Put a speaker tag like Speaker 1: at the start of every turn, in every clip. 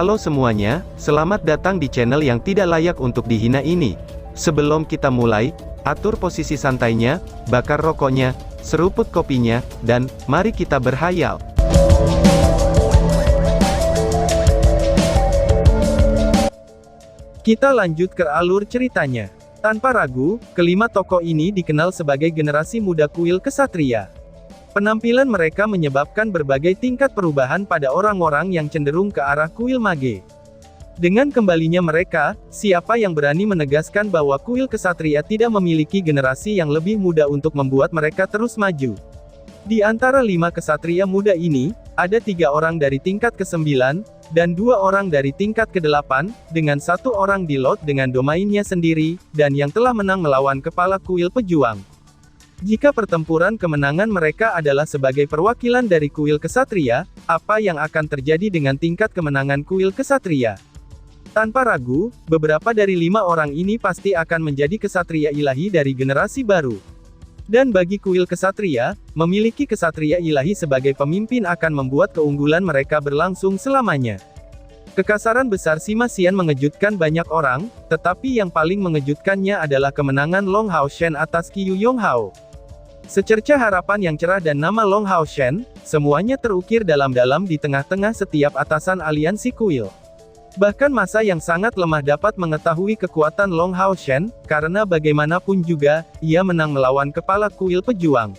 Speaker 1: Halo semuanya, selamat datang di channel yang tidak layak untuk dihina ini. Sebelum kita mulai, atur posisi santainya, bakar rokoknya, seruput kopinya, dan mari kita berhayal. Kita lanjut ke alur ceritanya. Tanpa ragu, kelima tokoh ini dikenal sebagai generasi muda kuil kesatria. Penampilan mereka menyebabkan berbagai tingkat perubahan pada orang-orang yang cenderung ke arah kuil mage. Dengan kembalinya mereka, siapa yang berani menegaskan bahwa kuil kesatria tidak memiliki generasi yang lebih muda untuk membuat mereka terus maju? Di antara 5 kesatria muda ini, ada 3 orang dari tingkat ke-9, dan 2 orang dari tingkat ke-8, dengan 1 orang di lot dengan domainnya sendiri, dan yang telah menang melawan kepala kuil pejuang. Jika pertempuran kemenangan mereka adalah sebagai perwakilan dari kuil kesatria, apa yang akan terjadi dengan tingkat kemenangan kuil kesatria? Tanpa ragu, beberapa dari 5 orang ini pasti akan menjadi kesatria ilahi dari generasi baru. Dan bagi kuil kesatria, memiliki kesatria ilahi sebagai pemimpin akan membuat keunggulan mereka berlangsung selamanya. Kekasaran besar Sima Xian mengejutkan banyak orang, tetapi yang paling mengejutkannya adalah kemenangan Long Hao Shen atas Qiyu Yonghao. Secerca harapan yang cerah dan nama Long Hao Shen, semuanya terukir dalam-dalam di tengah-tengah setiap atasan aliansi kuil. Bahkan masa yang sangat lemah dapat mengetahui kekuatan Long Hao Shen, karena bagaimanapun juga, ia menang melawan kepala kuil pejuang.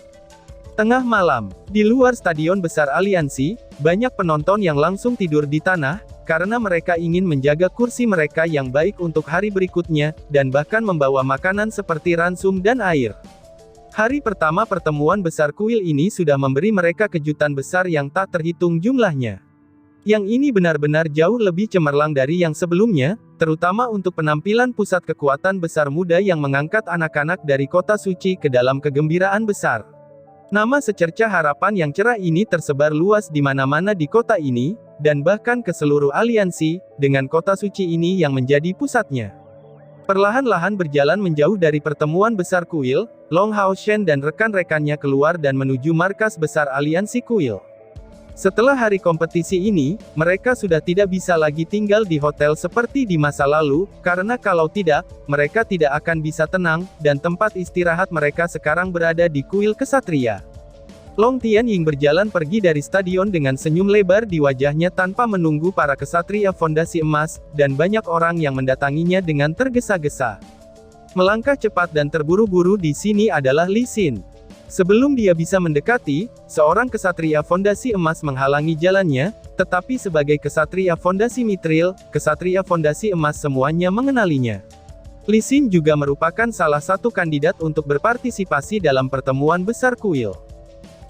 Speaker 1: Tengah malam, di luar stadion besar aliansi, banyak penonton yang langsung tidur di tanah, karena mereka ingin menjaga kursi mereka yang baik untuk hari berikutnya, dan bahkan membawa makanan seperti ransum dan air. Hari pertama pertemuan besar kuil ini sudah memberi mereka kejutan besar yang tak terhitung jumlahnya. Yang ini benar-benar jauh lebih cemerlang dari yang sebelumnya, terutama untuk penampilan pusat kekuatan besar muda yang mengangkat anak-anak dari kota suci ke dalam kegembiraan besar. Nama secerca harapan yang cerah ini tersebar luas di mana-mana di kota ini, dan bahkan ke seluruh aliansi, dengan kota suci ini yang menjadi pusatnya. Perlahan-lahan berjalan menjauh dari pertemuan besar kuil, Long Hao Shen dan rekan-rekannya keluar dan menuju markas besar aliansi kuil. Setelah hari kompetisi ini, mereka sudah tidak bisa lagi tinggal di hotel seperti di masa lalu, karena kalau tidak, mereka tidak akan bisa tenang, dan tempat istirahat mereka sekarang berada di kuil kesatria. Long Tianying berjalan pergi dari stadion dengan senyum lebar di wajahnya tanpa menunggu para kesatria fondasi emas, dan banyak orang yang mendatanginya dengan tergesa-gesa. Melangkah cepat dan terburu-buru di sini adalah Li Xin. Sebelum dia bisa mendekati, seorang kesatria fondasi emas menghalangi jalannya, tetapi sebagai kesatria fondasi mitril, kesatria fondasi emas semuanya mengenalinya. Li Xin juga merupakan salah satu kandidat untuk berpartisipasi dalam pertemuan besar kuil.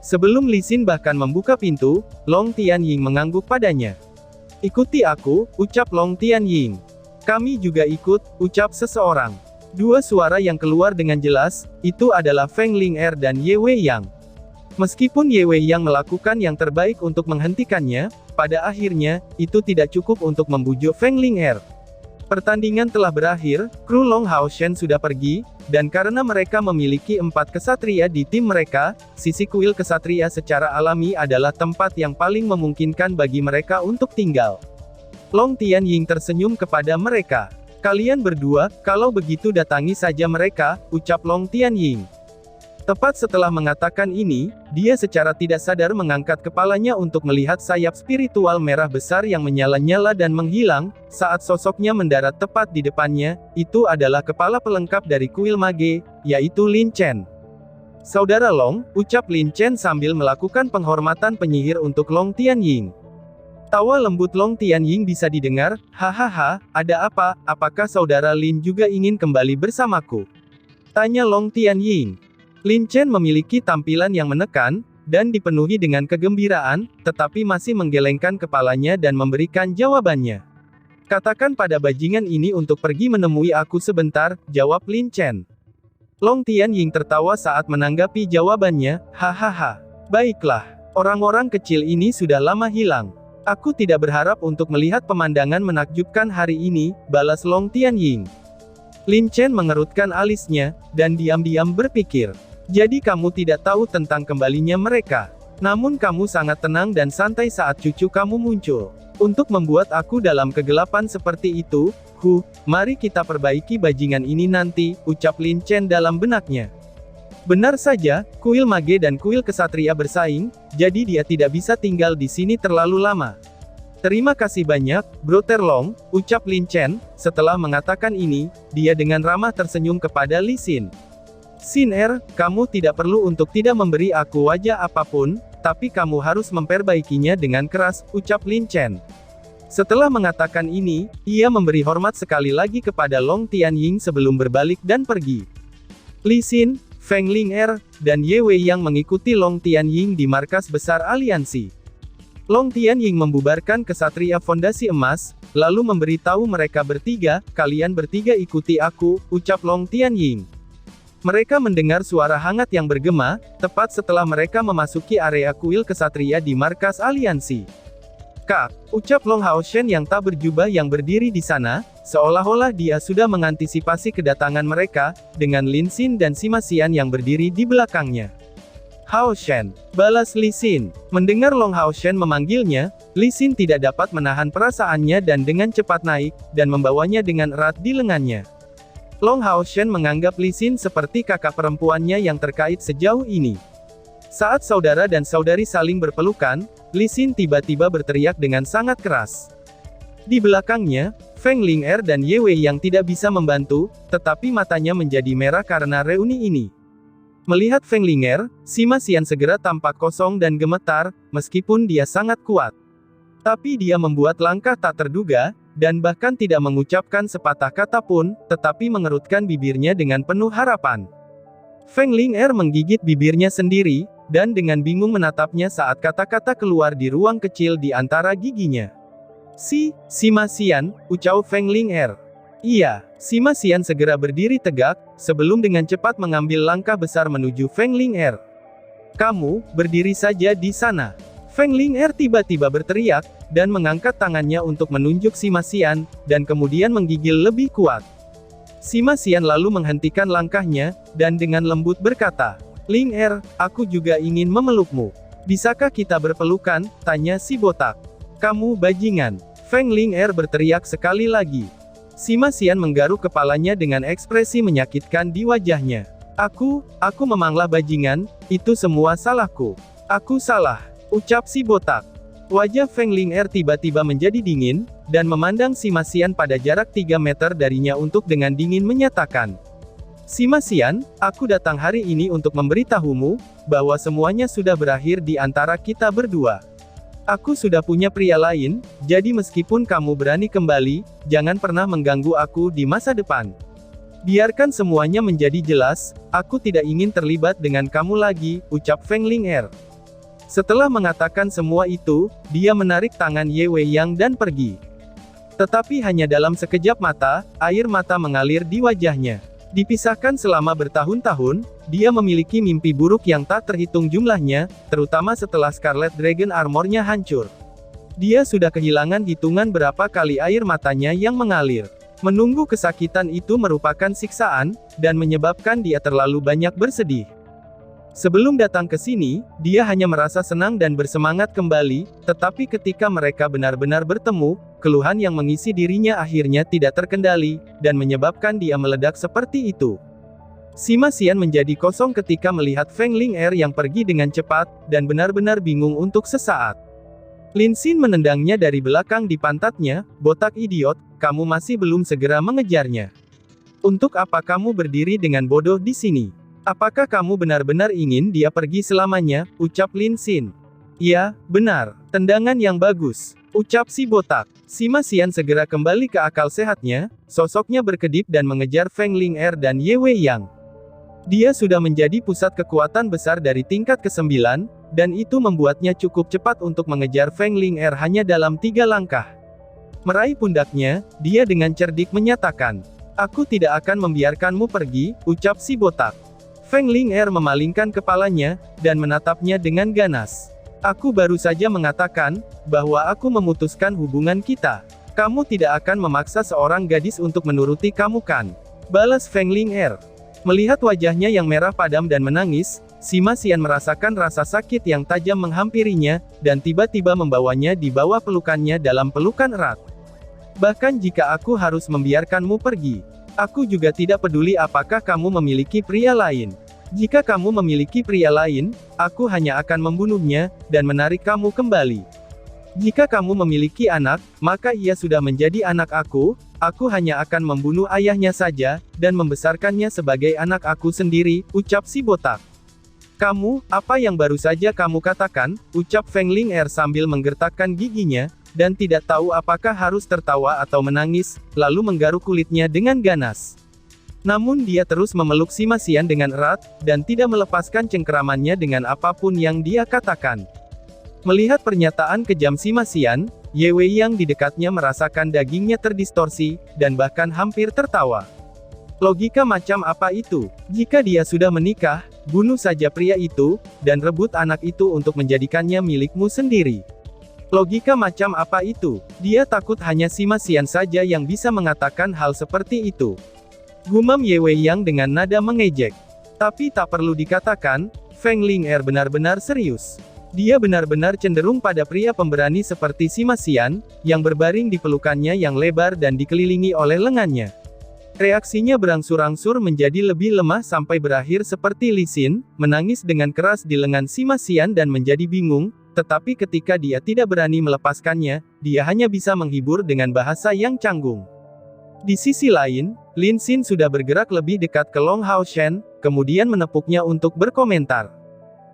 Speaker 1: Sebelum Li Xin bahkan membuka pintu, Long Tianying mengangguk padanya. "Ikuti aku," ucap Long Tianying. "Kami juga ikut," ucap seseorang. 2 suara yang keluar dengan jelas, itu adalah Feng Ling'er dan Ye Wei Yang. Meskipun Ye Wei Yang melakukan yang terbaik untuk menghentikannya, pada akhirnya, itu tidak cukup untuk membujuk Feng Ling'er. Pertandingan telah berakhir, kru Long Hao Shen sudah pergi, dan karena mereka memiliki 4 kesatria di tim mereka, sisi kuil kesatria secara alami adalah tempat yang paling memungkinkan bagi mereka untuk tinggal. Long Tianying tersenyum kepada mereka. "Kalian berdua, kalau begitu datangi saja mereka," ucap Long Tianying. Tepat setelah mengatakan ini, dia secara tidak sadar mengangkat kepalanya untuk melihat sayap spiritual merah besar yang menyala-nyala dan menghilang, saat sosoknya mendarat tepat di depannya. Itu adalah kepala pelengkap dari kuil mage, yaitu Lin Chen. "Saudara Long," ucap Lin Chen sambil melakukan penghormatan penyihir untuk Long Tianying. Tawa lembut Long Tianying bisa didengar. "Hahaha, ada apa? Apakah saudara Lin juga ingin kembali bersamaku?" tanya Long Tianying. Lin Chen memiliki tampilan yang menekan, dan dipenuhi dengan kegembiraan, tetapi masih menggelengkan kepalanya dan memberikan jawabannya. "Katakan pada bajingan ini untuk pergi menemui aku sebentar," jawab Lin Chen. Long Tianying tertawa saat menanggapi jawabannya. "Hahaha. Baiklah. Orang-orang kecil ini sudah lama hilang. Aku tidak berharap untuk melihat pemandangan menakjubkan hari ini," balas Long Tianying. Lin Chen mengerutkan alisnya, dan diam-diam berpikir. "Jadi kamu tidak tahu tentang kembalinya mereka?" Namun kamu sangat tenang dan santai saat cucu kamu muncul. Untuk membuat aku dalam kegelapan seperti itu, mari kita perbaiki bajingan ini nanti, ucap Lin Chen dalam benaknya. Benar saja, kuil mage dan kuil kesatria bersaing, jadi dia tidak bisa tinggal di sini terlalu lama. Terima kasih banyak, Bro Terlong, ucap Lin Chen. Setelah mengatakan ini, dia dengan ramah tersenyum kepada Li Xin. Xin kamu tidak perlu untuk tidak memberi aku wajah apapun, tapi kamu harus memperbaikinya dengan keras, ucap Lin Chen. Setelah mengatakan ini, ia memberi hormat sekali lagi kepada Long Tianying sebelum berbalik dan pergi. Li Xin, Feng Ling'er, dan Ye Wei yang mengikuti Long Tianying di markas besar aliansi. Long Tianying membubarkan kesatria fondasi emas, lalu memberitahu mereka bertiga, kalian bertiga ikuti aku, ucap Long Tianying. Mereka mendengar suara hangat yang bergema, tepat setelah mereka memasuki area kuil kesatria di markas aliansi. Kak, ucap Long Haoshen yang tak berjubah yang berdiri di sana, seolah-olah dia sudah mengantisipasi kedatangan mereka, dengan Lin Xin dan Sima Xian yang berdiri di belakangnya. Haoshen, balas Li Xin. Mendengar Long Haoshen memanggilnya, Li Xin tidak dapat menahan perasaannya dan dengan cepat naik, dan membawanya dengan erat di lengannya. Long Haoshen menganggap Li Xin seperti kakak perempuannya yang terkait sejauh ini. Saat saudara dan saudari saling berpelukan, Li Xin tiba-tiba berteriak dengan sangat keras. Di belakangnya, Feng Ling'er dan Ye Wei yang tidak bisa membantu, tetapi matanya menjadi merah karena reuni ini. Melihat Feng Ling'er, Sima Xian segera tampak kosong dan gemetar, meskipun dia sangat kuat. Tapi dia membuat langkah tak terduga, dan bahkan tidak mengucapkan sepatah kata pun, tetapi mengerutkan bibirnya dengan penuh harapan. Feng Ling'er menggigit bibirnya sendiri, dan dengan bingung menatapnya saat kata-kata keluar di ruang kecil di antara giginya. Sima Xian, ucap Feng Ling'er. Iya, Sima Xian segera berdiri tegak, sebelum dengan cepat mengambil langkah besar menuju Feng Ling'er. Kamu, berdiri saja di sana. Feng Ling'er tiba-tiba berteriak, dan mengangkat tangannya untuk menunjuk Sima Xian, dan kemudian menggigil lebih kuat. Sima Xian lalu menghentikan langkahnya, dan dengan lembut berkata, Ling'er, aku juga ingin memelukmu. Bisakah kita berpelukan? Tanya si botak. Kamu bajingan. Feng Ling'er berteriak sekali lagi. Sima Xian menggaruk kepalanya dengan ekspresi menyakitkan di wajahnya. Aku memanglah bajingan, itu semua salahku. Aku salah, ucap si botak. Wajah Feng Ling'er tiba-tiba menjadi dingin, dan memandang Sima Xian pada jarak 3 meter darinya untuk dengan dingin menyatakan. Sima Xian, aku datang hari ini untuk memberitahumu, bahwa semuanya sudah berakhir di antara kita berdua. Aku sudah punya pria lain, jadi meskipun kamu berani kembali, jangan pernah mengganggu aku di masa depan. Biarkan semuanya menjadi jelas, aku tidak ingin terlibat dengan kamu lagi, ucap Feng Ling'er. Setelah mengatakan semua itu, dia menarik tangan Ye Wei Yang dan pergi. Tetapi hanya dalam sekejap mata, air mata mengalir di wajahnya. Dipisahkan selama bertahun-tahun, dia memiliki mimpi buruk yang tak terhitung jumlahnya, terutama setelah Scarlet Dragon Armor-nya hancur. Dia sudah kehilangan hitungan berapa kali air matanya yang mengalir. Menunggu kesakitan itu merupakan siksaan, dan menyebabkan dia terlalu banyak bersedih. Sebelum datang ke sini, dia hanya merasa senang dan bersemangat kembali, tetapi ketika mereka benar-benar bertemu, keluhan yang mengisi dirinya akhirnya tidak terkendali, dan menyebabkan dia meledak seperti itu. Sima Xian menjadi kosong ketika melihat Feng Ling'er yang pergi dengan cepat, dan benar-benar bingung untuk sesaat. Lin Xin menendangnya dari belakang di pantatnya, botak idiot, kamu masih belum segera mengejarnya. Untuk apa kamu berdiri dengan bodoh di sini? Apakah kamu benar-benar ingin dia pergi selamanya, ucap Lin Xin. Ya, benar, tendangan yang bagus, ucap si botak. Sima Xian segera kembali ke akal sehatnya, sosoknya berkedip dan mengejar Feng Ling'er dan Ye Wei Yang. Dia sudah menjadi pusat kekuatan besar dari tingkat ke-9, dan itu membuatnya cukup cepat untuk mengejar Feng Ling'er hanya dalam 3 langkah. Meraih pundaknya, dia dengan cerdik menyatakan, aku tidak akan membiarkanmu pergi, ucap si botak. Feng Ling'er memalingkan kepalanya, dan menatapnya dengan ganas. Aku baru saja mengatakan, bahwa aku memutuskan hubungan kita. Kamu tidak akan memaksa seorang gadis untuk menuruti kamu kan? Balas Feng Ling'er. Melihat wajahnya yang merah padam dan menangis, Sima Xian merasakan rasa sakit yang tajam menghampirinya, dan tiba-tiba membawanya di bawah pelukannya dalam pelukan erat. Bahkan jika aku harus membiarkanmu pergi, aku juga tidak peduli apakah kamu memiliki pria lain. Jika kamu memiliki pria lain, aku hanya akan membunuhnya, dan menarik kamu kembali. Jika kamu memiliki anak, maka ia sudah menjadi anak aku hanya akan membunuh ayahnya saja, dan membesarkannya sebagai anak aku sendiri, ucap si botak. Kamu, apa yang baru saja kamu katakan, ucap Feng Ling'er sambil menggertakkan giginya, dan tidak tahu apakah harus tertawa atau menangis, lalu menggaruk kulitnya dengan ganas. Namun dia terus memeluk Sima Xian dengan erat, dan tidak melepaskan cengkeramannya dengan apapun yang dia katakan. Melihat pernyataan kejam Sima Xian, Ye Wei yang di dekatnya merasakan dagingnya terdistorsi, dan bahkan hampir tertawa. Logika macam apa itu? Jika dia sudah menikah, bunuh saja pria itu, dan rebut anak itu untuk menjadikannya milikmu sendiri. Logika macam apa itu? Dia takut hanya Sima Xian saja yang bisa mengatakan hal seperti itu. Gumam Ye Wei yang dengan nada mengejek. Tapi tak perlu dikatakan, Feng Ling'er benar-benar serius. Dia benar-benar cenderung pada pria pemberani seperti Sima Xian, yang berbaring di pelukannya yang lebar dan dikelilingi oleh lengannya. Reaksinya berangsur-angsur menjadi lebih lemah sampai berakhir seperti Li Xin, menangis dengan keras di lengan Sima Xian dan menjadi bingung, tetapi ketika dia tidak berani melepaskannya, dia hanya bisa menghibur dengan bahasa yang canggung. Di sisi lain, Lin Xin sudah bergerak lebih dekat ke Long Hao Shen, kemudian menepuknya untuk berkomentar.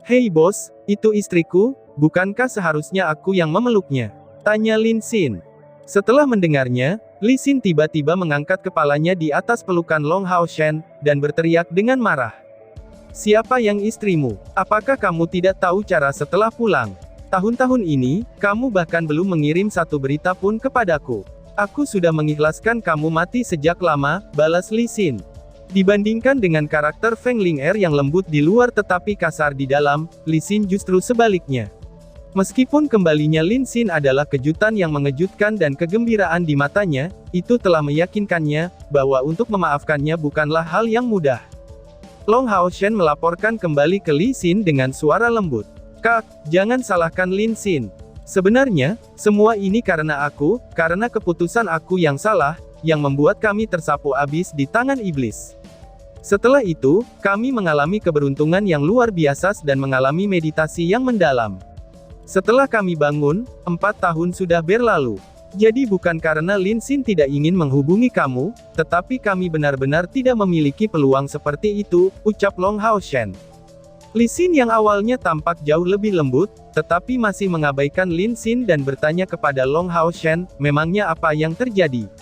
Speaker 1: "Hei bos, itu istriku, bukankah seharusnya aku yang memeluknya?" tanya Lin Xin. Setelah mendengarnya, Li Xin tiba-tiba mengangkat kepalanya di atas pelukan Long Hao Shen, dan berteriak dengan marah. "Siapa yang istrimu? Apakah kamu tidak tahu cara setelah pulang? Tahun-tahun ini, kamu bahkan belum mengirim satu berita pun kepadaku. Aku sudah mengikhlaskan kamu mati sejak lama," balas Li Xin. Dibandingkan dengan karakter Feng Ling'er yang lembut di luar tetapi kasar di dalam, Li Xin justru sebaliknya. Meskipun kembalinya Lin Xin adalah kejutan yang mengejutkan dan kegembiraan di matanya, itu telah meyakinkannya, bahwa untuk memaafkannya bukanlah hal yang mudah. Long Hao Shen melaporkan kembali ke Li Xin dengan suara lembut. "Kak, jangan salahkan Lin Xin. Sebenarnya, semua ini karena keputusan aku yang salah, yang membuat kami tersapu abis di tangan iblis. Setelah itu, kami mengalami keberuntungan yang luar biasa dan mengalami meditasi yang mendalam. Setelah kami bangun, 4 tahun sudah berlalu. Jadi bukan karena Lin Xin tidak ingin menghubungi kamu, tetapi kami benar-benar tidak memiliki peluang seperti itu," ucap Long Hao Shen. Li Xin yang awalnya tampak jauh lebih lembut, tetapi masih mengabaikan Lin Xin dan bertanya kepada Long Hao Shen, "Memangnya apa yang terjadi?"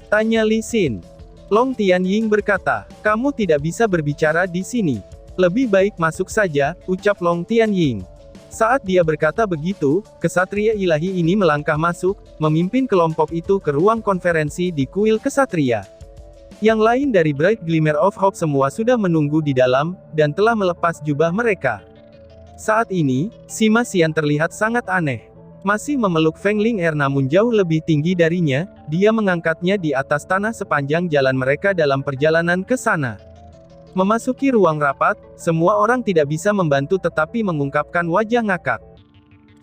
Speaker 1: tanya Li Xin. Long Tianying berkata, "Kamu tidak bisa berbicara di sini. Lebih baik masuk saja," ucap Long Tianying. Saat dia berkata begitu, kesatria ilahi ini melangkah masuk, memimpin kelompok itu ke ruang konferensi di kuil kesatria. Yang lain dari Bright Glimmer of Hope semua sudah menunggu di dalam, dan telah melepas jubah mereka. Saat ini, Sima Xian terlihat sangat aneh. Masih memeluk Feng Ling'er namun jauh lebih tinggi darinya, dia mengangkatnya di atas tanah sepanjang jalan mereka dalam perjalanan ke sana. Memasuki ruang rapat, semua orang tidak bisa membantu tetapi mengungkapkan wajah ngakak.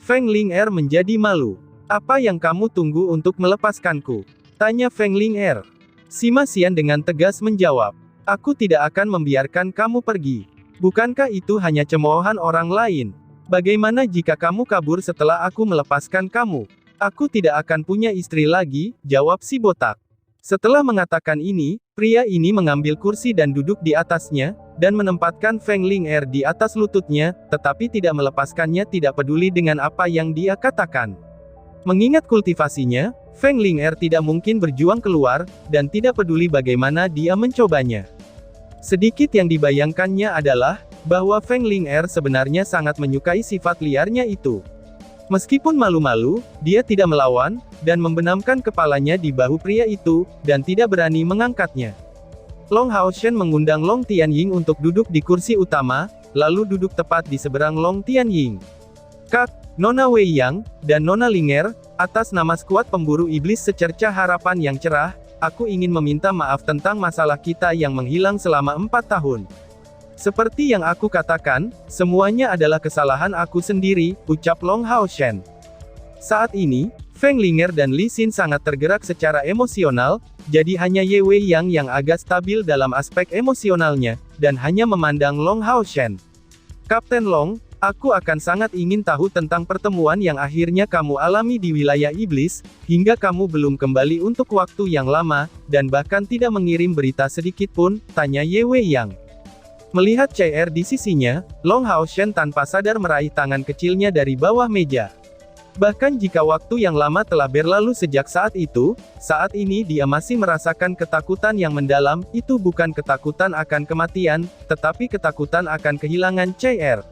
Speaker 1: Feng Ling'er menjadi malu. "Apa yang kamu tunggu untuk melepaskanku?" tanya Feng Ling'er. Sima Xian dengan tegas menjawab, "Aku tidak akan membiarkan kamu pergi. Bukankah itu hanya cemoohan orang lain? Bagaimana jika kamu kabur setelah aku melepaskan kamu? Aku tidak akan punya istri lagi," jawab si botak. Setelah mengatakan ini, pria ini mengambil kursi dan duduk di atasnya, dan menempatkan Feng Ling'er di atas lututnya, tetapi tidak melepaskannya tidak peduli dengan apa yang dia katakan. Mengingat kultivasinya, Feng Ling'er tidak mungkin berjuang keluar, dan tidak peduli bagaimana dia mencobanya. Sedikit yang dibayangkannya adalah, bahwa Feng Ling'er sebenarnya sangat menyukai sifat liarnya itu. Meskipun malu-malu, dia tidak melawan, dan membenamkan kepalanya di bahu pria itu, dan tidak berani mengangkatnya. Long Hao Shen mengundang Long Tianying untuk duduk di kursi utama, lalu duduk tepat di seberang Long Tianying. "Kak, Nona Wei Yang, dan Nona Ling'er, atas nama skuad pemburu iblis secercah harapan yang cerah, aku ingin meminta maaf tentang masalah kita yang menghilang selama 4 tahun. Seperti yang aku katakan, semuanya adalah kesalahan aku sendiri, ucap Long Haoshen. Saat ini, Feng Linger dan Li Xin sangat tergerak secara emosional, jadi hanya Ye Wei yang agak stabil dalam aspek emosionalnya, dan hanya memandang Long Haoshen. Kapten Long, aku akan sangat ingin tahu tentang pertemuan yang akhirnya kamu alami di wilayah iblis, hingga kamu belum kembali untuk waktu yang lama, dan bahkan tidak mengirim berita sedikit pun, tanya Ye Wei Yang. Melihat CR di sisinya, Long Haoshen tanpa sadar meraih tangan kecilnya dari bawah meja. Bahkan jika waktu yang lama telah berlalu sejak saat itu, saat ini dia masih merasakan ketakutan yang mendalam, itu bukan ketakutan akan kematian, tetapi ketakutan akan kehilangan CR.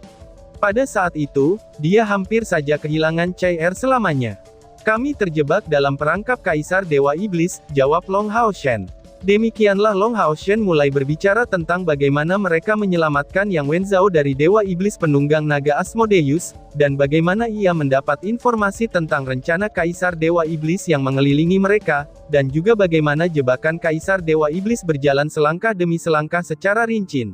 Speaker 1: Pada saat itu, dia hampir saja kehilangan CR selamanya. Kami terjebak dalam perangkap Kaisar Dewa Iblis, jawab Long Haoshen. Demikianlah Long Haoshen mulai berbicara tentang bagaimana mereka menyelamatkan Yang Wenzhao dari Dewa Iblis penunggang naga Asmodeus, dan bagaimana ia mendapat informasi tentang rencana Kaisar Dewa Iblis yang mengelilingi mereka, dan juga bagaimana jebakan Kaisar Dewa Iblis berjalan selangkah demi selangkah secara rinci.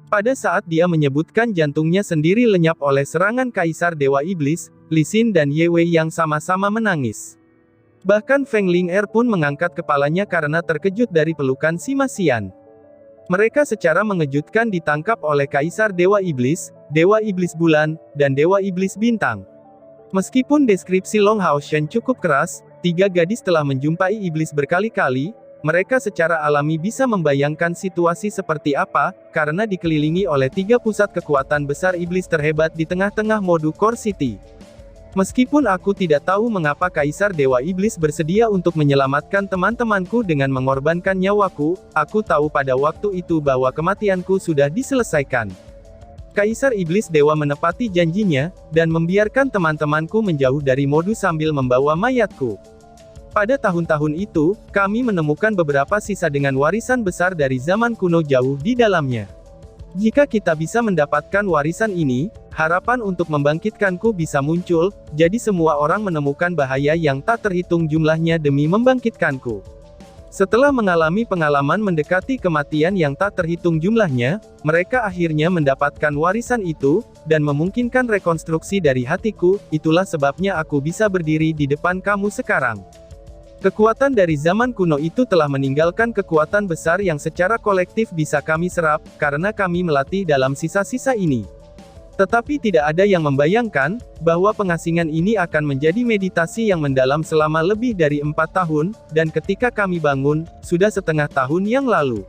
Speaker 1: Pada saat dia menyebutkan jantungnya sendiri lenyap oleh serangan Kaisar Dewa Iblis, Li Xin dan Ye Wei yang sama-sama menangis. Bahkan Feng Linger pun mengangkat kepalanya karena terkejut dari pelukan Sima Xian. Mereka secara mengejutkan ditangkap oleh Kaisar Dewa Iblis Bulan, dan Dewa Iblis Bintang. Meskipun deskripsi Long Haoshen cukup keras, 3 gadis telah menjumpai iblis berkali-kali, mereka secara alami bisa membayangkan situasi seperti apa, karena dikelilingi oleh 3 pusat kekuatan besar iblis terhebat di tengah-tengah Modu Core City. Meskipun aku tidak tahu mengapa Kaisar Dewa Iblis bersedia untuk menyelamatkan teman-temanku dengan mengorbankan nyawaku, aku tahu pada waktu itu bahwa kematianku sudah diselesaikan. Kaisar Iblis Dewa menepati janjinya, dan membiarkan teman-temanku menjauh dari Modu sambil membawa mayatku. Pada tahun-tahun itu, kami menemukan beberapa sisa dengan warisan besar dari zaman kuno jauh di dalamnya. Jika kita bisa mendapatkan warisan ini, harapan untuk membangkitkanku bisa muncul, jadi semua orang menemukan bahaya yang tak terhitung jumlahnya demi membangkitkanku. Setelah mengalami pengalaman mendekati kematian yang tak terhitung jumlahnya, mereka akhirnya mendapatkan warisan itu, dan memungkinkan rekonstruksi dari hatiku, itulah sebabnya aku bisa berdiri di depan kamu sekarang. Kekuatan dari zaman kuno itu telah meninggalkan kekuatan besar yang secara kolektif bisa kami serap, karena kami melatih dalam sisa-sisa ini. Tetapi tidak ada yang membayangkan, bahwa pengasingan ini akan menjadi meditasi yang mendalam selama lebih dari 4 tahun, dan ketika kami bangun, sudah setengah tahun yang lalu.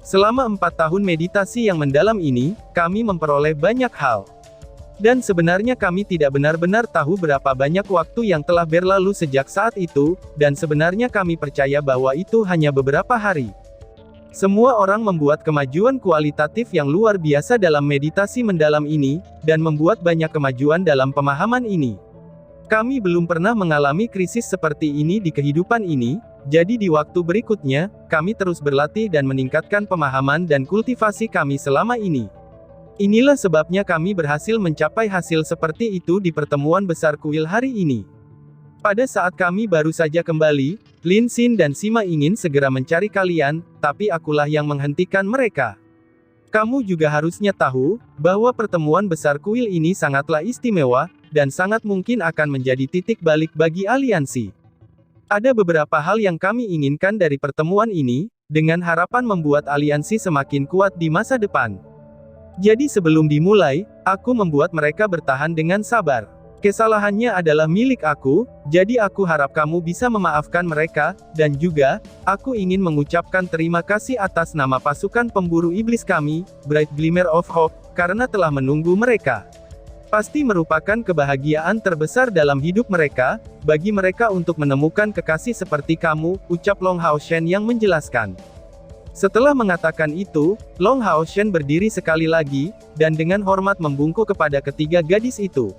Speaker 1: Selama 4 tahun meditasi yang mendalam ini, kami memperoleh banyak hal. Dan sebenarnya kami tidak benar-benar tahu berapa banyak waktu yang telah berlalu sejak saat itu, dan sebenarnya kami percaya bahwa itu hanya beberapa hari. Semua orang membuat kemajuan kualitatif yang luar biasa dalam meditasi mendalam ini, dan membuat banyak kemajuan dalam pemahaman ini. Kami belum pernah mengalami krisis seperti ini di kehidupan ini, jadi di waktu berikutnya, kami terus berlatih dan meningkatkan pemahaman dan kultivasi kami selama ini. Inilah sebabnya kami berhasil mencapai hasil seperti itu di pertemuan besar kuil hari ini. Pada saat kami baru saja kembali, Lin Xin dan Sima ingin segera mencari kalian, tapi akulah yang menghentikan mereka. Kamu juga harusnya tahu, bahwa pertemuan besar kuil ini sangatlah istimewa, dan sangat mungkin akan menjadi titik balik bagi aliansi. Ada beberapa hal yang kami inginkan dari pertemuan ini, dengan harapan membuat aliansi semakin kuat di masa depan. Jadi sebelum dimulai, aku membuat mereka bertahan dengan sabar. Kesalahannya adalah milik aku, jadi aku harap kamu bisa memaafkan mereka, dan juga, aku ingin mengucapkan terima kasih atas nama pasukan pemburu iblis kami, Bright Glimmer of Hope, karena telah menunggu mereka. Pasti merupakan kebahagiaan terbesar dalam hidup mereka, bagi mereka untuk menemukan kekasih seperti kamu, ucap Long Haoshen yang menjelaskan. Setelah mengatakan itu, Long Haoshen berdiri sekali lagi, dan dengan hormat membungkuk kepada ketiga gadis itu.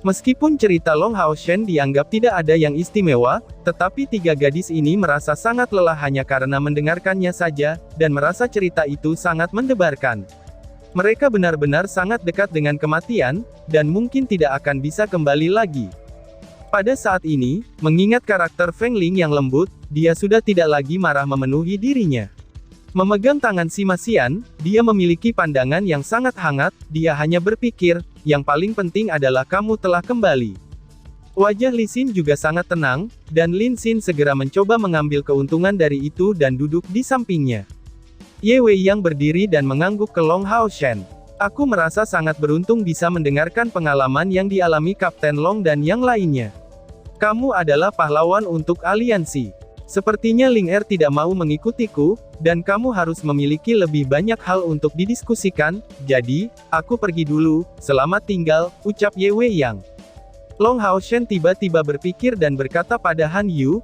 Speaker 1: Meskipun cerita Long Haoshen dianggap tidak ada yang istimewa, tetapi 3 gadis ini merasa sangat lelah hanya karena mendengarkannya saja, dan merasa cerita itu sangat mendebarkan. Mereka benar-benar sangat dekat dengan kematian, dan mungkin tidak akan bisa kembali lagi. Pada saat ini, mengingat karakter Feng Ling yang lembut, dia sudah tidak lagi marah memenuhi dirinya. Memegang tangan Sima Xian, dia memiliki pandangan yang sangat hangat, dia hanya berpikir, yang paling penting adalah kamu telah kembali. Wajah Li Xin juga sangat tenang, dan Lin Xin segera mencoba mengambil keuntungan dari itu dan duduk di sampingnya. Ye Wei yang berdiri dan mengangguk ke Long Hao Shen. Aku merasa sangat beruntung bisa mendengarkan pengalaman yang dialami Kapten Long dan yang lainnya. Kamu adalah pahlawan untuk aliansi. Sepertinya Ling Er tidak mau mengikutiku, dan kamu harus memiliki lebih banyak hal untuk didiskusikan, jadi, aku pergi dulu, selamat tinggal, ucap Ye Wei Yang. Long Hao Shen tiba-tiba berpikir dan berkata pada Han Yu,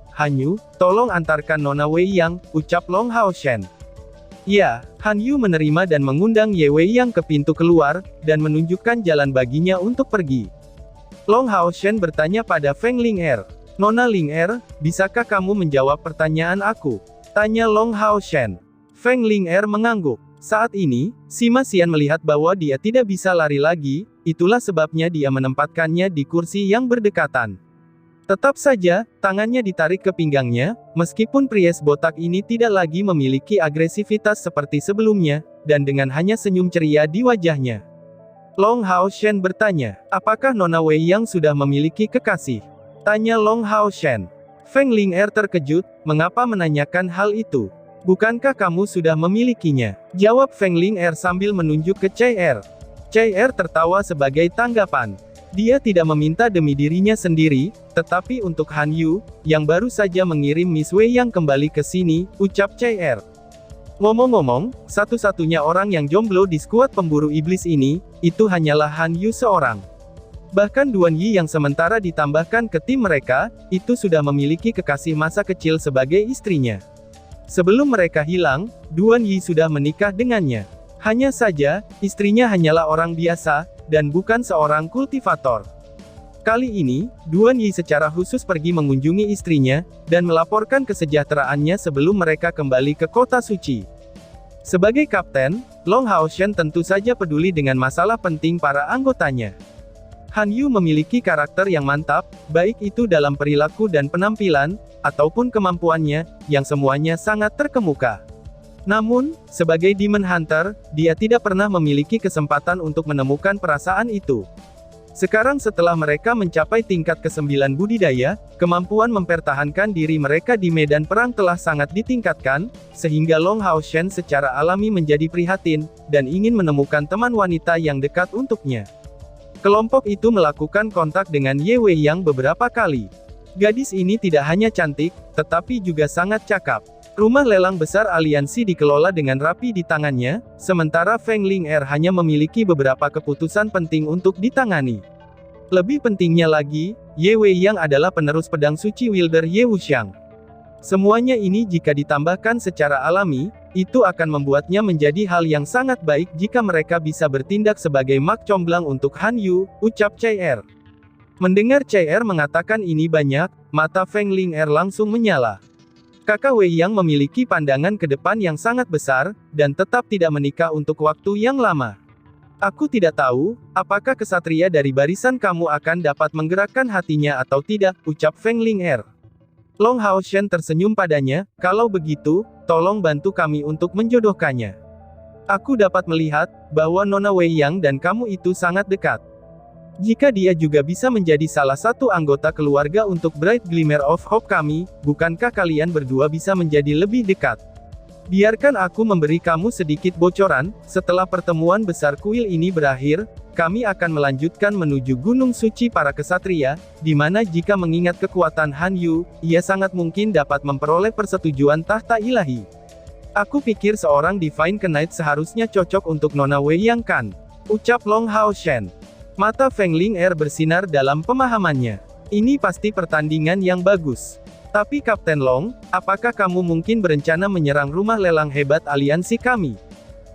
Speaker 1: tolong antarkan Nona Wei Yang, ucap Long Hao Shen. Ya, Han Yu menerima dan mengundang Ye Wei Yang ke pintu keluar, dan menunjukkan jalan baginya untuk pergi. Long Hao Shen bertanya pada Feng Ling Er. Nona Ling Er, bisakah kamu menjawab pertanyaan aku? Tanya Long Hao Shen. Feng Ling Er mengangguk. Saat ini, Sima Xian melihat bahwa dia tidak bisa lari lagi, itulah sebabnya dia menempatkannya di kursi yang berdekatan. Tetap saja, tangannya ditarik ke pinggangnya, meskipun Pries botak ini tidak lagi memiliki agresivitas seperti sebelumnya, dan dengan hanya senyum ceria di wajahnya. Long Hao Shen bertanya, apakah Nona Wei Yang sudah memiliki kekasih? Tanya Long Hao Shen. Feng Ling Er terkejut, mengapa menanyakan hal itu? Bukankah kamu sudah memilikinya? Jawab Feng Ling Er sambil menunjuk ke Chai Er. Chai Er tertawa sebagai tanggapan. Dia tidak meminta demi dirinya sendiri, tetapi untuk Han Yu, yang baru saja mengirim Miss Wei Yang kembali ke sini, ucap Chai Er. Ngomong-ngomong, satu-satunya orang yang jomblo di skuad pemburu iblis ini, itu hanyalah Han Yu seorang. Bahkan Duan Yi yang sementara ditambahkan ke tim mereka, itu sudah memiliki kekasih masa kecil sebagai istrinya. Sebelum mereka hilang, Duan Yi sudah menikah dengannya. Hanya saja, istrinya hanyalah orang biasa, dan bukan seorang kultivator. Kali ini, Duan Yi secara khusus pergi mengunjungi istrinya, dan melaporkan kesejahteraannya sebelum mereka kembali ke kota suci. Sebagai kapten, Long Hao Shen tentu saja peduli dengan masalah penting para anggotanya. Han Yu memiliki karakter yang mantap, baik itu dalam perilaku dan penampilan, ataupun kemampuannya, yang semuanya sangat terkemuka. Namun, sebagai Demon Hunter, dia tidak pernah memiliki kesempatan untuk menemukan perasaan itu. Sekarang setelah mereka mencapai tingkat ke-9 budidaya, kemampuan mempertahankan diri mereka di medan perang telah sangat ditingkatkan, sehingga Long Hao Shen secara alami menjadi prihatin, dan ingin menemukan teman wanita yang dekat untuknya. Kelompok itu melakukan kontak dengan Ye Wei Yang beberapa kali. Gadis ini tidak hanya cantik, tetapi juga sangat cakap. Rumah lelang besar aliansi dikelola dengan rapi di tangannya, sementara Feng Ling Er hanya memiliki beberapa keputusan penting untuk ditangani. Lebih pentingnya lagi, Ye Wei Yang adalah penerus pedang suci Wilder Ye Wuxiang. Semuanya ini jika ditambahkan secara alami, itu akan membuatnya menjadi hal yang sangat baik jika mereka bisa bertindak sebagai mak comblang untuk Han Yu, ucap Chai Er. Mendengar Chai Er mengatakan ini banyak, mata Feng Ling Er langsung menyala. Kakak Wei Yang memiliki pandangan ke depan yang sangat besar, dan tetap tidak menikah untuk waktu yang lama. Aku tidak tahu, apakah kesatria dari barisan kamu akan dapat menggerakkan hatinya atau tidak, ucap Feng Ling Er. Long Hao Shen tersenyum padanya, kalau begitu, tolong bantu kami untuk menjodohkannya. Aku dapat melihat, bahwa Nona Wei Yang dan kamu itu sangat dekat. Jika dia juga bisa menjadi salah satu anggota keluarga untuk Bright Glimmer of Hope kami, bukankah kalian berdua bisa menjadi lebih dekat? Biarkan aku memberi kamu sedikit bocoran, setelah pertemuan besar kuil ini berakhir, kami akan melanjutkan menuju Gunung Suci para Kesatria, di mana jika mengingat kekuatan Han Yu, ia sangat mungkin dapat memperoleh persetujuan tahta ilahi. Aku pikir seorang Divine Knight seharusnya cocok untuk Nona Wei Yang kan? Ucap Long Hao Shen. Mata Feng Ling Er bersinar dalam pemahamannya. Ini pasti pertandingan yang bagus. Tapi Kapten Long, apakah kamu mungkin berencana menyerang rumah lelang hebat aliansi kami?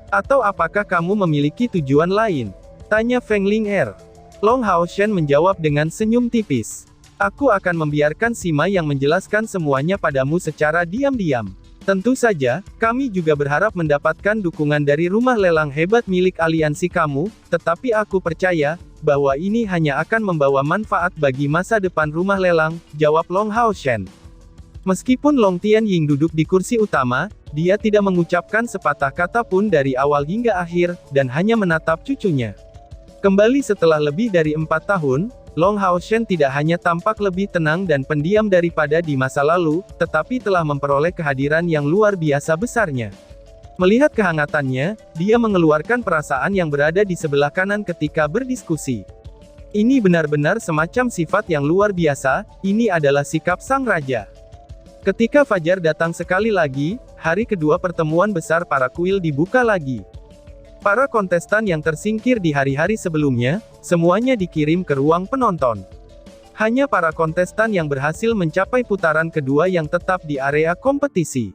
Speaker 1: Atau apakah kamu memiliki tujuan lain? Tanya Feng Ling Er. Long Hao Shen menjawab dengan senyum tipis. Aku akan membiarkan Sima yang menjelaskan semuanya padamu secara diam-diam. Tentu saja, kami juga berharap mendapatkan dukungan dari rumah lelang hebat milik aliansi kamu, tetapi aku percaya, bahwa ini hanya akan membawa manfaat bagi masa depan rumah lelang, jawab Long Haoshen. Meskipun Long Tianying duduk di kursi utama, dia tidak mengucapkan sepatah kata pun dari awal hingga akhir, dan hanya menatap cucunya. Kembali setelah lebih dari 4 tahun, Long Haoshen tidak hanya tampak lebih tenang dan pendiam daripada di masa lalu, tetapi telah memperoleh kehadiran yang luar biasa besarnya. Melihat kehangatannya, dia mengeluarkan perasaan yang berada di sebelah kanan ketika berdiskusi. Ini benar-benar semacam sifat yang luar biasa, ini adalah sikap sang raja. Ketika fajar datang sekali lagi, hari kedua pertemuan besar para kuil dibuka lagi. Para kontestan yang tersingkir di hari-hari sebelumnya, semuanya dikirim ke ruang penonton. Hanya para kontestan yang berhasil mencapai putaran kedua yang tetap di area kompetisi.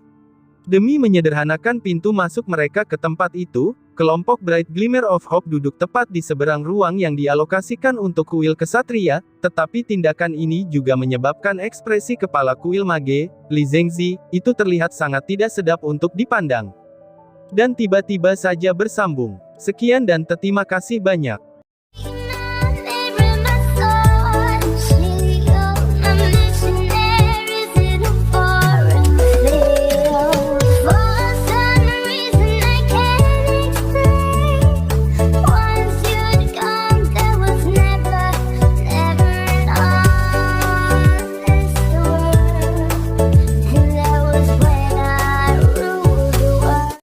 Speaker 1: Demi menyederhanakan pintu masuk mereka ke tempat itu, kelompok Bright Glimmer of Hope duduk tepat di seberang ruang yang dialokasikan untuk kuil kesatria, tetapi tindakan ini juga menyebabkan ekspresi kepala kuil mage, Li Zhengzi, itu terlihat sangat tidak sedap untuk dipandang. Dan tiba-tiba saja bersambung. Sekian dan terima kasih banyak.